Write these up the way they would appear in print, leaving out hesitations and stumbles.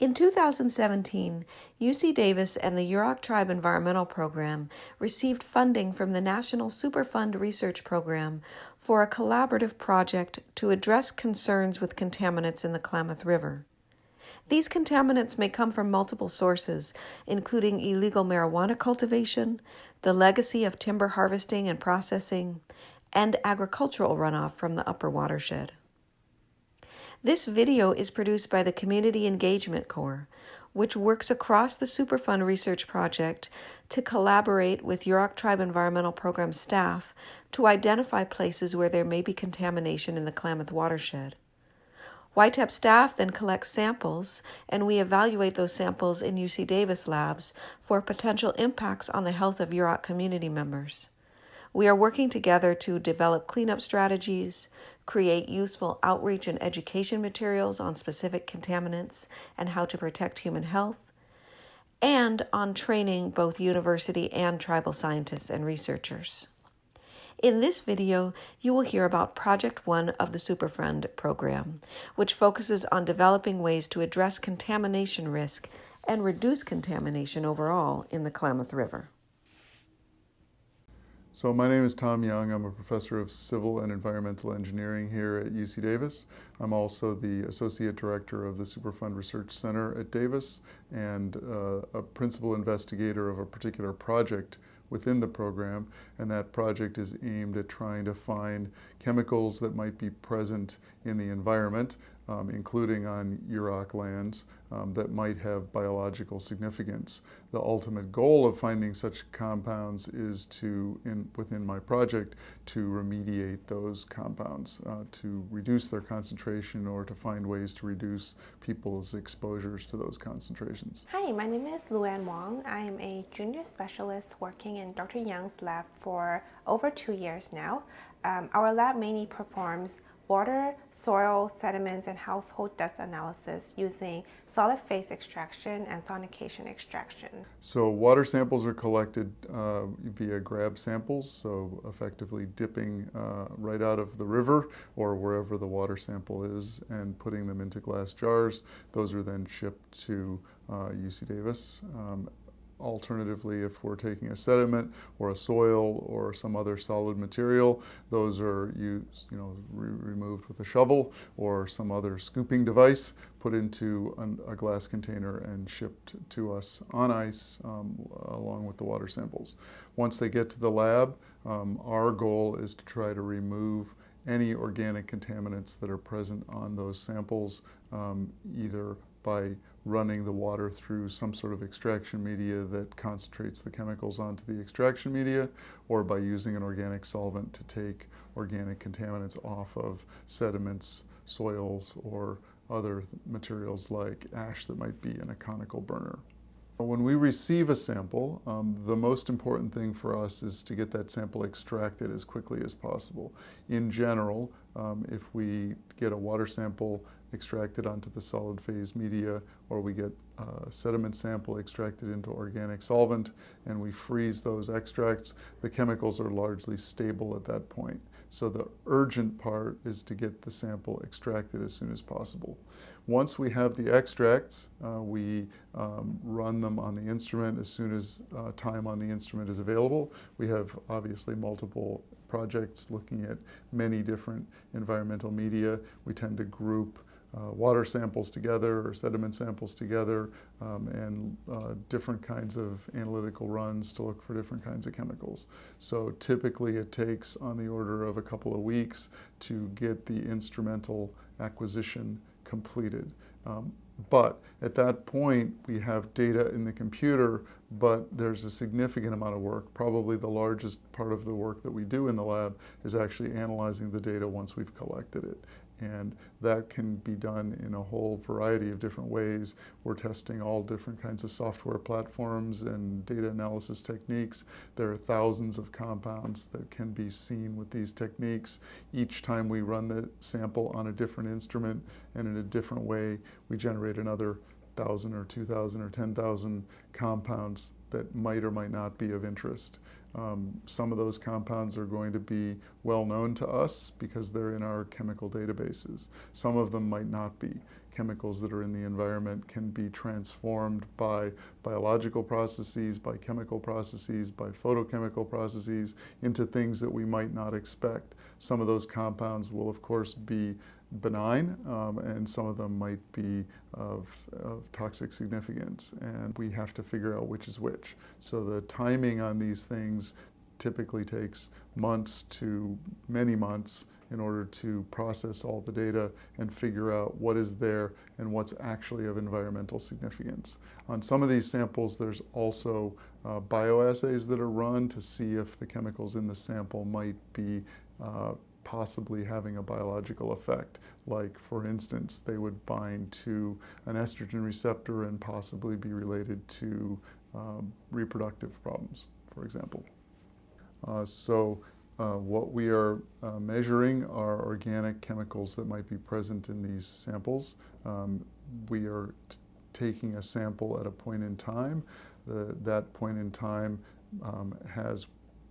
In 2017, UC Davis and the Yurok Tribe Environmental Program received funding from the National Superfund Research Program for a collaborative project to address concerns with contaminants in the Klamath River. These contaminants may come from multiple sources, including illegal marijuana cultivation, the legacy of timber harvesting and processing, and agricultural runoff from the upper watershed. This video is produced by the Community Engagement Corps, which works across the Superfund Research Project to collaborate with Yurok Tribe Environmental Program staff to identify places where there may be contamination in the Klamath watershed. YTEP staff then collects samples, and we evaluate those samples in UC Davis labs for potential impacts on the health of Yurok community members. We are working together to develop cleanup strategies, create useful outreach and education materials on specific contaminants and how to protect human health, and on training both university and tribal scientists and researchers. In this video, you will hear about Project 1 of the Superfund program, which focuses on developing ways to address contamination risk and reduce contamination overall in the Klamath River. So my name is Tom Young. I'm a professor of civil and environmental engineering here at UC Davis. I'm also the associate director of the Superfund Research Center at Davis and a principal investigator of a particular project within the program, and that project is aimed at trying to find chemicals that might be present in the environment, including on Yurok lands, that might have biological significance. The ultimate goal of finding such compounds is to, within my project, to remediate those compounds, to reduce their concentration or to find ways to reduce people's exposures to those concentrations. Hi, my name is Luann Wong. I am a junior specialist working in Dr. Young's lab for over 2 years now. Our lab mainly performs water, soil, sediments, and household dust analysis using solid phase extraction and sonication extraction. So water samples are collected via grab samples, so effectively dipping right out of the river or wherever the water sample is and putting them into glass jars. Those are then shipped to UC Davis. Alternatively, if we're taking a sediment or a soil or some other solid material, those are removed with a shovel or some other scooping device, put into a glass container and shipped to us on ice along with the water samples. Once they get to the lab, our goal is to try to remove any organic contaminants that are present on those samples, either by running the water through some sort of extraction media that concentrates the chemicals onto the extraction media, or by using an organic solvent to take organic contaminants off of sediments, soils, or other materials like ash that might be in a conical burner. When we receive a sample, the most important thing for us is to get that sample extracted as quickly as possible. In general, if we get a water sample extracted onto the solid phase media, or we get a sediment sample extracted into organic solvent, and we freeze those extracts, the chemicals are largely stable at that point. So the urgent part is to get the sample extracted as soon as possible. Once we have the extracts, we run them on the instrument as soon as time on the instrument is available. We have obviously multiple projects looking at many different environmental media. We tend to group water samples together or sediment samples together, and different kinds of analytical runs to look for different kinds of chemicals. So typically it takes on the order of a couple of weeks to get the instrumental acquisition completed. But at that point, we have data in the computer, but there's a significant amount of work. Probably the largest part of the work that we do in the lab is actually analyzing the data once we've collected it. And that can be done in a whole variety of different ways. We're testing all different kinds of software platforms and data analysis techniques. There are thousands of compounds that can be seen with these techniques. Each time we run the sample on a different instrument and in a different way, we generate another 1,000 or 2,000 or 10,000 compounds that might or might not be of interest. Some of those compounds are going to be well known to us because they're in our chemical databases. Some of them might not be. chemicals that are in the environment can be transformed by biological processes, by chemical processes, by photochemical processes into things that we might not expect. Some of those compounds will, of course, be benign, and some of them might be of toxic significance, and we have to figure out which is which. So the timing on these things typically takes months to many months in order to process all the data and figure out what is there and what's actually of environmental significance. On some of these samples, there's also bioassays that are run to see if the chemicals in the sample might be possibly having a biological effect. Like, for instance, they would bind to an estrogen receptor and possibly be related to reproductive problems, for example. What we are measuring are organic chemicals that might be present in these samples. We are taking a sample at a point in time. That point in time has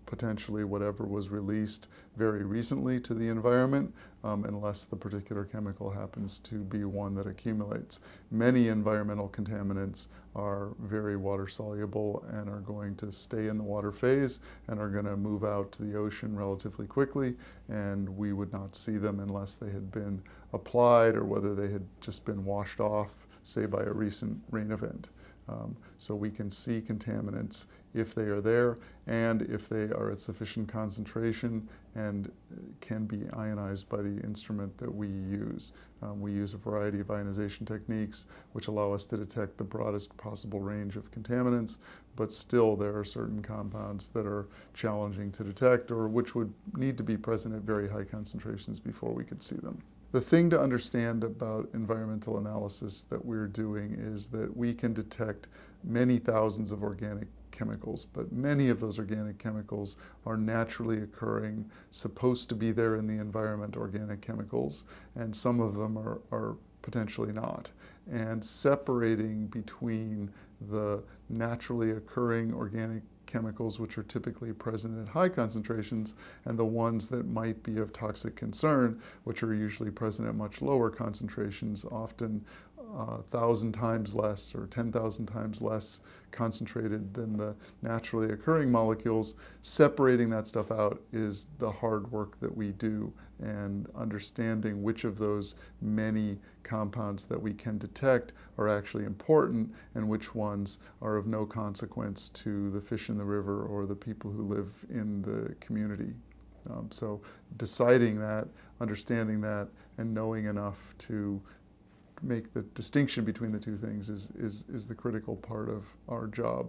potentially whatever was released very recently to the environment, unless the particular chemical happens to be one that accumulates. Many environmental contaminants are very water soluble and are going to stay in the water phase and are going to move out to the ocean relatively quickly, and we would not see them unless they had been applied or whether they had just been washed off, say, by a recent rain event. So we can see contaminants if they are there and if they are at sufficient concentration and can be ionized by the instrument that we use. We use a variety of ionization techniques which allow us to detect the broadest possible range of contaminants, but still there are certain compounds that are challenging to detect or which would need to be present at very high concentrations before we could see them. The thing to understand about environmental analysis that we're doing is that we can detect many thousands of organic chemicals, but many of those organic chemicals are naturally occurring, supposed to be there in the environment, organic chemicals, and some of them are potentially not. And separating between the naturally occurring organic chemicals, which are typically present at high concentrations, and the ones that might be of toxic concern, which are usually present at much lower concentrations, often 1,000 times less or 10,000 times less concentrated than the naturally occurring molecules. Separating that stuff out is the hard work that we do, and understanding which of those many compounds that we can detect are actually important and which ones are of no consequence to the fish in the river or the people who live in the community. So deciding that, understanding that, and knowing enough to make the distinction between the two things is the critical part of our job.